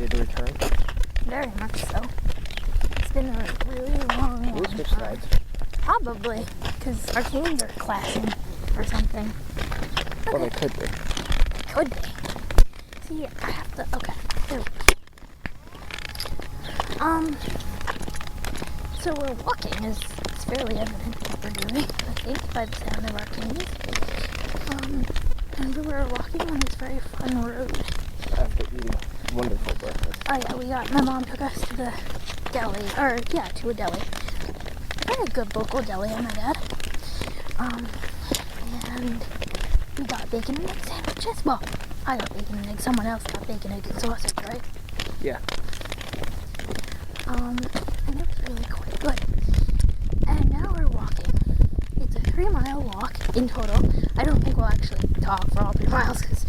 ready to return? Very much so. It's been a really long We'll switch time. sides. Probably, because our teams are clashing or something. Well, they could be. Could be. See, I have to. Okay. There we go. So we're walking. It's fairly evident what we're doing, I think, by the sound of our teams. And we were walking on this very fun road. After eating wonderful breakfast. Oh yeah, my mom took us to the deli, to a deli. A very good local deli, I might add. And we got bacon and egg sandwiches. Well, I got bacon and egg, someone else got bacon, egg, and sausage, right? Yeah. And it was really quite good. And now we're walking. It's a 3-mile walk in total. I don't think we'll actually talk for all 3 miles, because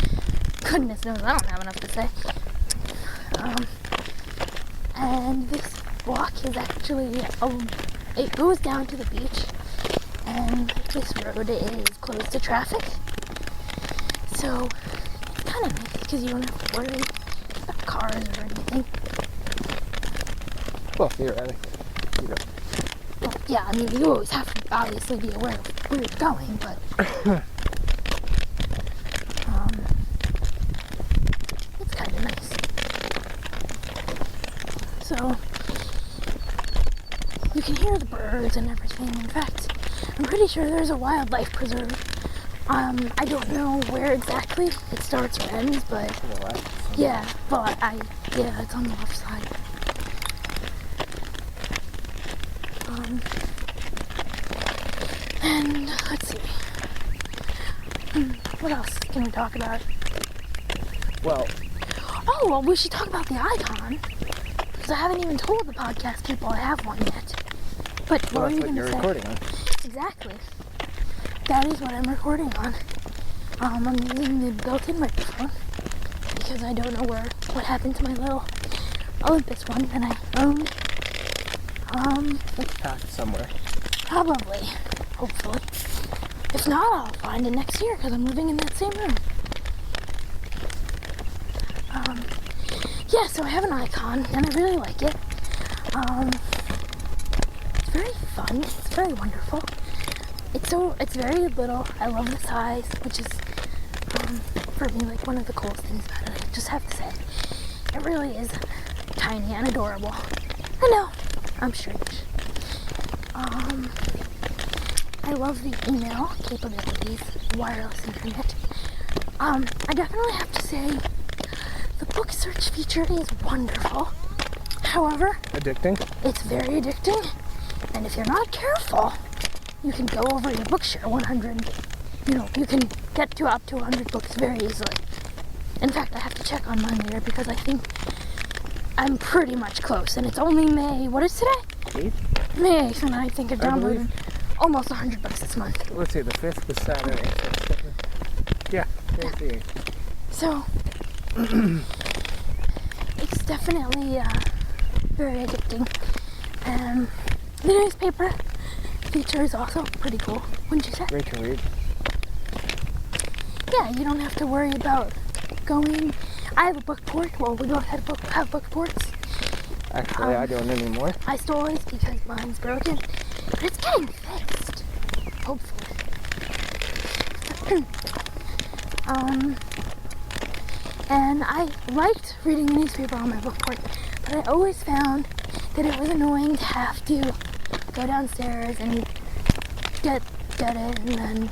goodness knows I don't have enough to say. And this walk is actually, it goes down to the beach, and this road is closed to traffic. So it's kind of nice, because you don't have to worry about cars or anything. Well, theoretically, you know. Well, yeah, I mean, you always have to obviously be aware of where you're going, but it's kind of nice. So you can hear the birds and everything. In fact, I'm pretty sure there's a wildlife preserve. I don't know where exactly it starts or ends, but yeah, it's on the left side. And let's see. What else can we talk about? Well, we should talk about the icon. Because I haven't even told the podcast people I have one yet. But what are you going to say? That's what you're recording on. Exactly. That is what I'm recording on. I'm using the built-in microphone. Because I don't know what happened to my little Olympus one that I owned. It's packed somewhere. Probably. Hopefully. If not, I'll find it next year because I'm living in that same room. Yeah, so I have an icon and I really like it. It's very fun. It's very wonderful. It's very little. I love the size, which is, for me, like one of the coolest things about it. I just have to say, it really is tiny and adorable. I know, I'm strange. I love the email capabilities, wireless internet. I definitely have to say the book search feature is wonderful. However, Addicting? it's very addicting, and if you're not careful, you can go over your Bookshare 100. You can get to up to 100 books very easily. In fact, I have to check on mine later because I think I'm pretty much close, and it's only May. What is today? 8th? May 8th, and I think I've downloaded almost 100 books this month. Let's see, the 5th was Saturday. Yeah, today's the 8th. So, it's definitely very addicting. And the newspaper feature is also pretty cool, wouldn't you say? Great to read. Yeah, you don't have to worry about going. I have a book port. Well, we both have book ports. Actually, I don't anymore. I stole it because mine's broken, but it's getting fixed. Hopefully. And I liked reading the newspaper on my book port, but I always found that it was annoying to have to go downstairs and get it and then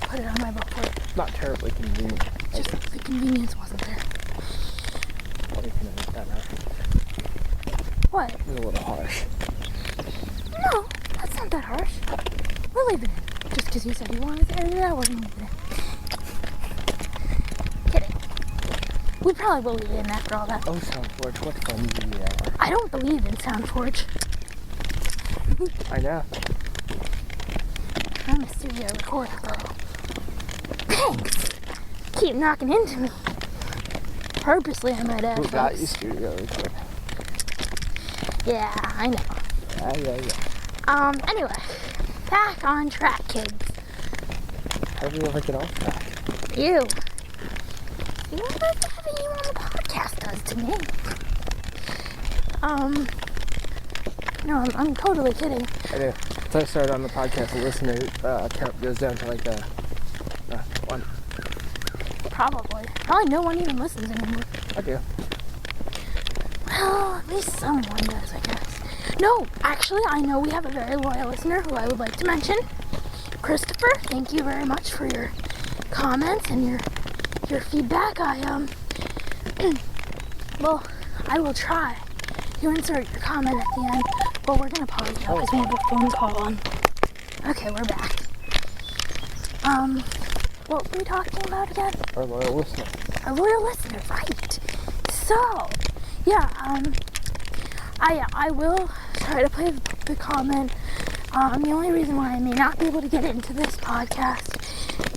put it on my book port. Not terribly convenient. Just the convenience wasn't there. Probably can edit that out. What? It was a little harsh. No, that's not that harsh. We'll leave it in. Just because you said you wanted to edit it, I wasn't leaving it in. Kidding. We probably will leave it in after all that. Oh, Soundforge, what fun you are. I don't believe in Soundforge. I know. I'm a studio recorder girl. Thanks. Keep knocking into me. Purposely, I might add. Who got folks. you studio recording? Yeah, I know. Yeah. Anyway, back on track, kids. How do you ever get off track? You. You know what having you on the podcast does to me? No, I'm totally kidding. I do. Until I started on the podcast, the listener count goes down to like 1. Probably no one even listens anymore. I do. Well, at least someone does, I guess. No, actually, I know we have a very loyal listener who I would like to mention. Christopher, thank you very much for your comments and your feedback. Well, I will try to insert your comment at the end, but we're gonna pause now because we have a phone call on. Okay, we're back. What were we talking about again? Our loyal listener. Our loyal listener, right. So, yeah, I will try to play the comment. The only reason why I may not be able to get into this podcast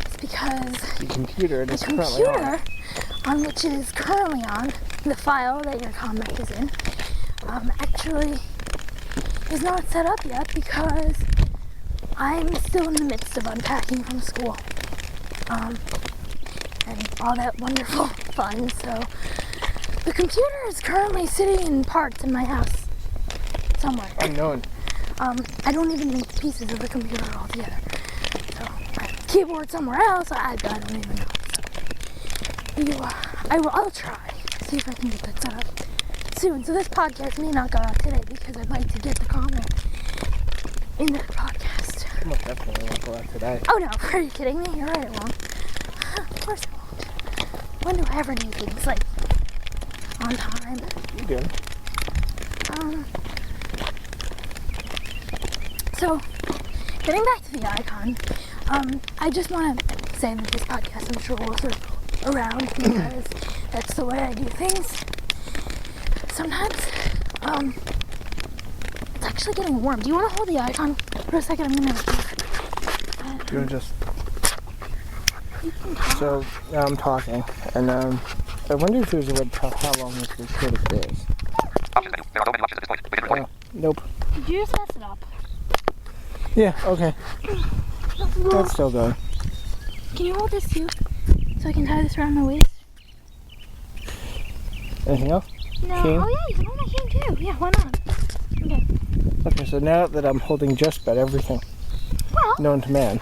is because The computer on which it is currently on, the file that your comment is in, actually is not set up yet because I'm still in the midst of unpacking from school. And all that wonderful fun, so the computer is currently sitting in parts in my house somewhere. Unknown. I don't even need pieces of the computer altogether. So my keyboard somewhere else, I don't even know. So I'll try see if I can get that set up soon. So this podcast may not go out today because I'd like to get the comment in that podcast. Most definitely won't go out today. Oh no, are you kidding me? You're right, it won't. Of course it won't. When do I ever do things like on time? You do. So, getting back to the icon, I just want to say that this podcast I'm sure will circle around because that's the way I do things. Sometimes, it's actually getting warm. Do you want to hold the icon for a second? I'm going to... You want to just... So, now I'm talking, and I wonder if there's a way to tell how long this recording is. Nope. Did you just mess it up? Yeah, okay. That's still going. Can you hold this too? So I can tie this around my waist? Anything else? No. Cane? Oh yeah, you can hold my cane too. Yeah, why not? Okay. Okay, so now that I'm holding just about everything known to man.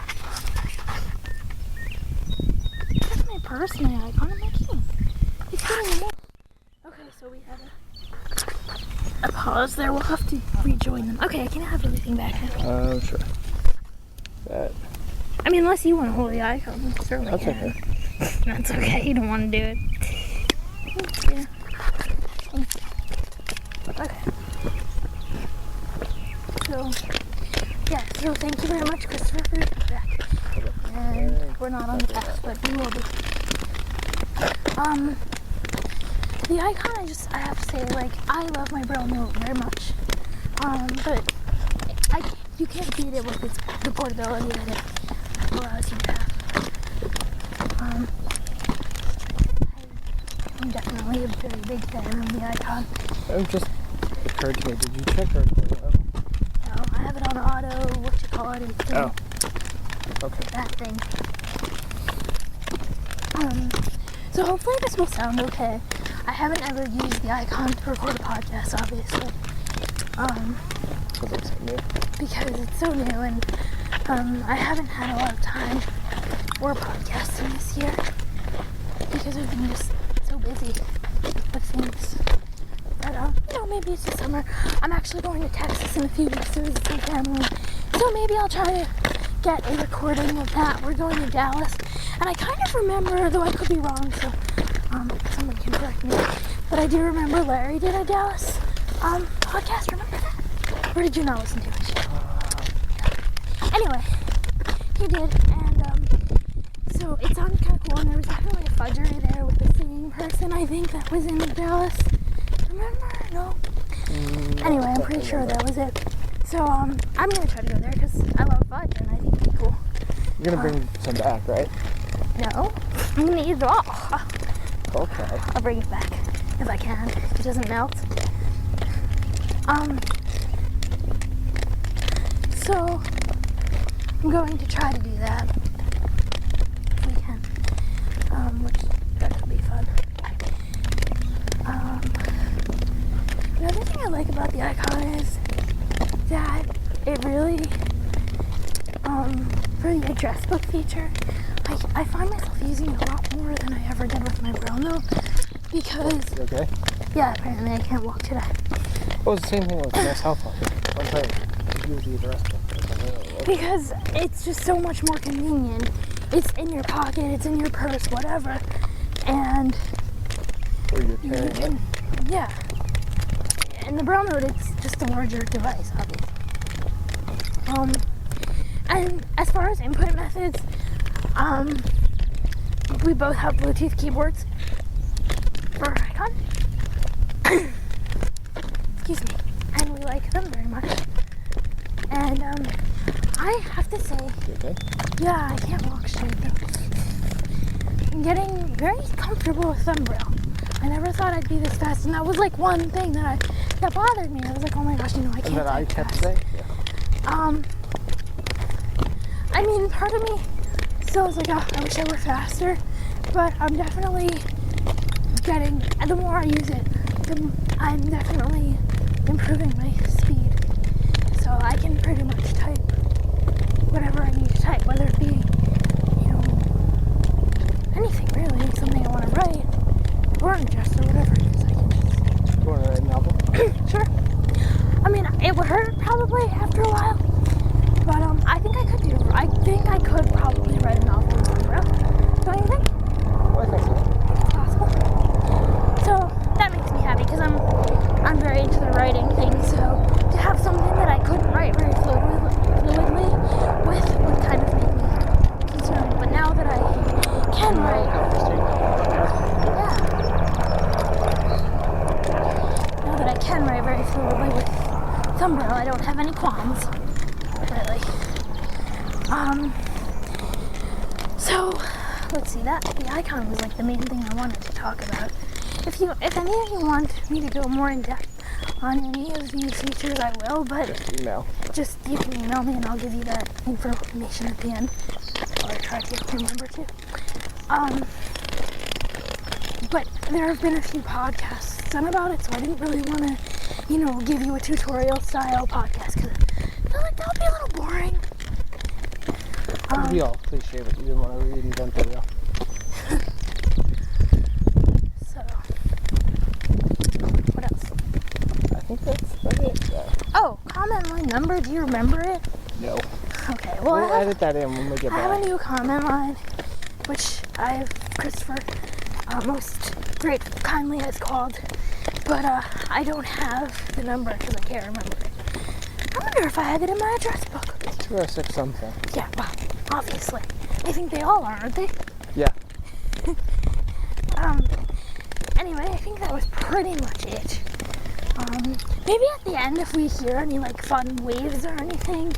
That's my purse, my icon, and my cane. It's getting warm. Okay, so we had a pause there. We'll have to rejoin them. Okay, I can have everything back now. Sure. That. I mean, unless you want to hold the icon, certainly That's can. okay. That's okay. You don't want to do it. Yeah. Okay. So, yeah. So thank you very much, Christopher, for your feedback. And we're not on the path, but we will be. The icon, I have to say, like, I love my Braille note very much. But you can't beat it with the portability that it allows you to have. I'm definitely a very big fan of the icon. It just occurred to me. Did you check our recording level? No, I have it on auto, it's Oh. Okay. that thing. So hopefully this will sound okay. I haven't ever used the icon to record a podcast, obviously. Because it's new. Because it's so new and I haven't had a lot of time for podcasting this year because I've been just so busy with things. But maybe it's the summer. I'm actually going to Texas in a few weeks to visit some family, so maybe I'll try to get a recording of that. We're going to Dallas, and I kind of remember, though I could be wrong, so someone can correct me, but I do remember Larry did a Dallas podcast. Remember that? Or did you not listen to it? Anyway, he did, and so it sounded kind of cool, and there was definitely a fudgery there with a singing person, I think, that was in Dallas. Remember? No? Anyway, I'm pretty sure that was it. So, I'm gonna try to go there, because I love fudge, and I think it'd be cool. You're gonna bring some back, right? No, I'm gonna eat it all. Okay. I'll bring it back, if I can, if it doesn't melt. So, I'm going to try to do that, if we can, which that could be fun. about the icon is that it really, for the address book feature, I find myself using it a lot more than I ever did with my Braille note, because, You okay? yeah, apparently I can't walk today. Well, it's the same thing with my cell phone. I'm trying to use the address book. Because it's just so much more convenient. It's in your pocket, it's in your purse, whatever, and Or you're carrying it. yeah. And the Braille note, it's just a larger device, obviously. And as far as input methods, we both have Bluetooth keyboards for our icon. Excuse me. And we like them very much. And I have to say, You okay? yeah, I can't walk straight though. I'm getting very comfortable with thumb Braille. I never thought I'd be this fast, and that was like one thing that bothered me. I was like, oh my gosh, I can't And that I type kept fast. saying? Yeah. I mean, part of me still is like, oh, I wish I were faster, but I'm definitely getting, and the more I use it, I'm definitely improving my speed. So I can pretty much type whatever I need to type, whether it be, anything really, something I want to write, or just or whatever it is. I can just... You want to write a novel? Sure. I mean, it would hurt probably after a while, but I think I could probably write a novel in one breath. Don't you think? Well, I think so. It's possible. So that makes me happy because I'm very into the writing thing. So to have something that I couldn't write very fluidly with would kind of make me concerned. But now that I can write, yeah. Now that I can write very fluidly with thumb Braille, I don't have any qualms, really. So let's see, the icon was like the main thing I wanted to talk about. If any of you want me to go more in depth on any of these features, I will, but Just email. you can email me and I'll give you that information at the end, or try to remember to. But there have been a few podcasts done about it, so I didn't really want to, give you a tutorial style podcast, because I feel like that would be a little boring. That would be all cliche, but you didn't want to reinvent the wheel. So, what else? I think that's it. Oh, comment line number, do you remember it? No. Okay, well, We'll edit that in when we get I have back. a new comment line, which Christopher most kindly has called, but I don't have the number because I can't remember it. I wonder if I have it in my address book. 206 something. Yeah, well, obviously. I think they all are, aren't they? Yeah. Anyway, I think that was pretty much it. Maybe at the end, if we hear any, fun waves or anything,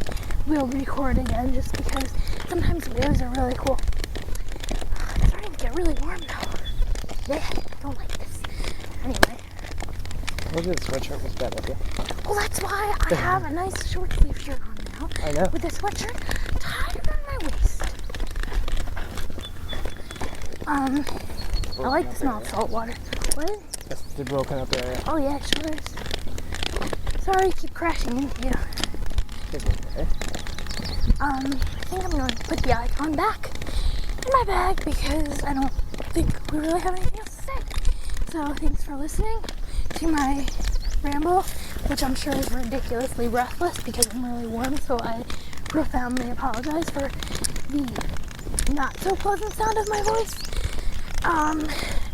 we'll record again, just because sometimes waves are really cool. It's starting to get really warm now. Yeah, I don't like this. Anyway. Look at the sweatshirt was bad with you. Well, that's why I have a nice short sleeve shirt on now. I know. With this sweatshirt tied around my waist. I like the smell of salt water. What? That's the broken up area. Oh yeah, it sure is. Sorry, I keep crashing into you. Okay. I think I'm going to put the icon back in my bag because I don't think we really have anything else to say. So thanks for listening to my ramble, which I'm sure is ridiculously breathless because I'm really warm, so I profoundly apologize for the not so pleasant sound of my voice.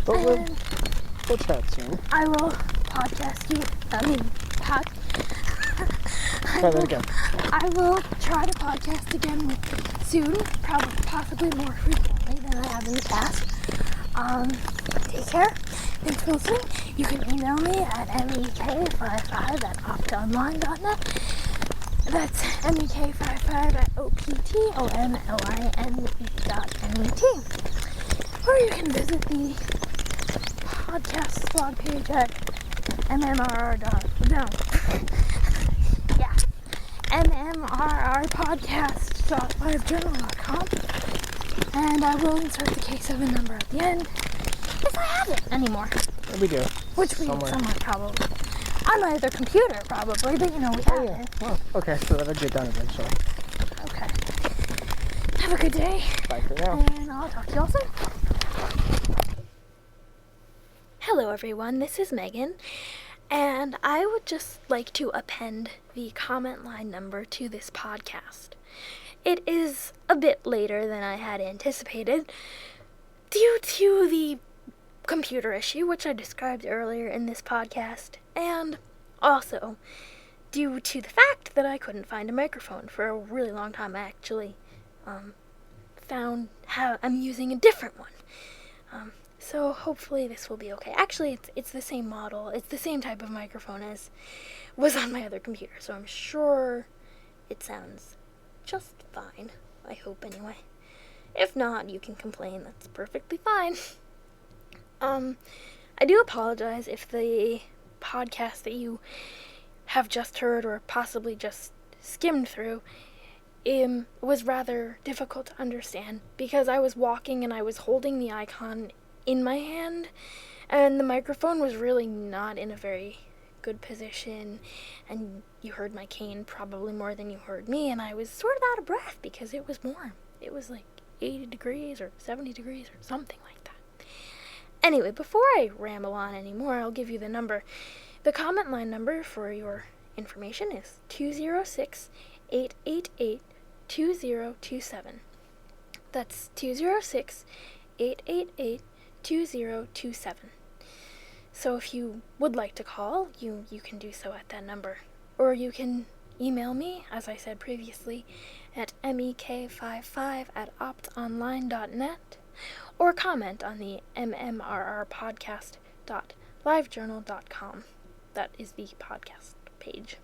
But we'll chat soon. I will podcast you. Try that again. I will try to podcast again soon, probably possibly more frequently than I have in the past. Take care. Thanks for listening. You can email me at mek55@optonline.net. That's mek55@optonline.net. Or you can visit the podcast blog page at mmrrpodcast.livejournal.com, and I will insert the K7 number at the end if I have it anymore. We do. Which we Somewhere. somewhere probably. on my other computer, probably, but we have Oh, yeah. it. Well, okay, so that'll get done eventually. Okay. Have a good day. Bye for now. And I'll talk to you all soon. Hello, everyone. This is Megan. And I would just like to append the comment line number to this podcast. It is a bit later than I had anticipated due to the computer issue, which I described earlier in this podcast, and also due to the fact that I couldn't find a microphone for a really long time. I actually found how I'm using a different one. So hopefully this will be okay. Actually, it's the same model. It's the same type of microphone as was on my other computer, so I'm sure it sounds just fine. I hope anyway. If not, you can complain. That's perfectly fine. I do apologize if the podcast that you have just heard or possibly just skimmed through was rather difficult to understand because I was walking and I was holding the icon in my hand and the microphone was really not in a very good position, and you heard my cane probably more than you heard me, and I was sort of out of breath because it was warm. It was like 80 degrees or 70 degrees or something like that. Anyway, before I ramble on anymore, I'll give you the number. The comment line number for your information is 206-888-2027. That's 206-888-2027. So if you would like to call, you can do so at that number. Or you can email me, as I said previously, at mek55@optonline.net, or comment on the mmrrpodcast.livejournal.com. That is the podcast page.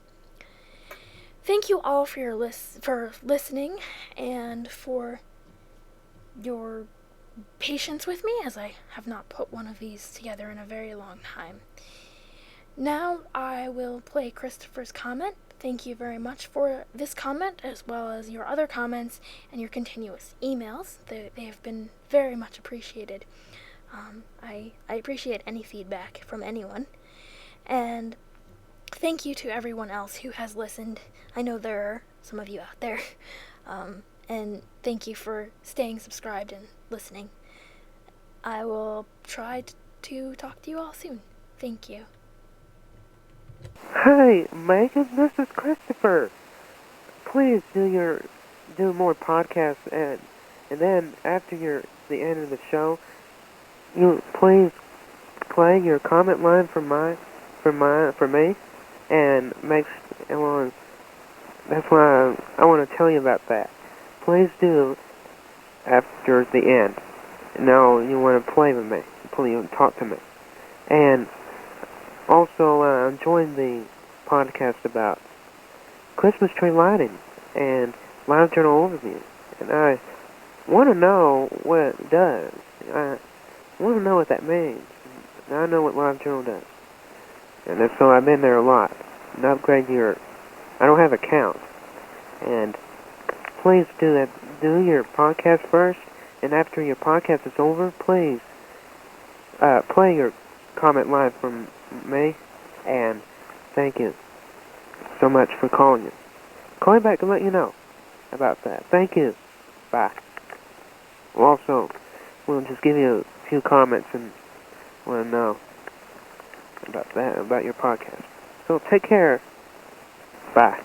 Thank you all for for listening and for your patience with me, as I have not put one of these together in a very long time. Now I will play Christopher's comment. Thank you very much for this comment, as well as your other comments and your continuous emails. They have been very much appreciated. I appreciate any feedback from anyone. And thank you to everyone else who has listened. I know there are some of you out there. And thank you for staying subscribed and listening. I will try to talk to you all soon. Thank you. Hi, Megan. This is Christopher. Please do more podcasts, and then after the end of the show, you please play your comment line for me, and that's why I want to tell you about that. Please do after the end. Now you want to play with me. Please talk to me. And also, I'm joining the podcast about Christmas tree lighting and live journal overview. And I want to know what it does. I want to know what that means. I know what live journal does. And so I've been there a lot. And upgrade I don't have accounts. And please do that. Do your podcast first, and after your podcast is over, please play your comment line from me, and thank you so much for calling you. Call me back to let you know about that. Thank you. Bye. Also, we'll just give you a few comments and want to know about your podcast. So take care. Bye.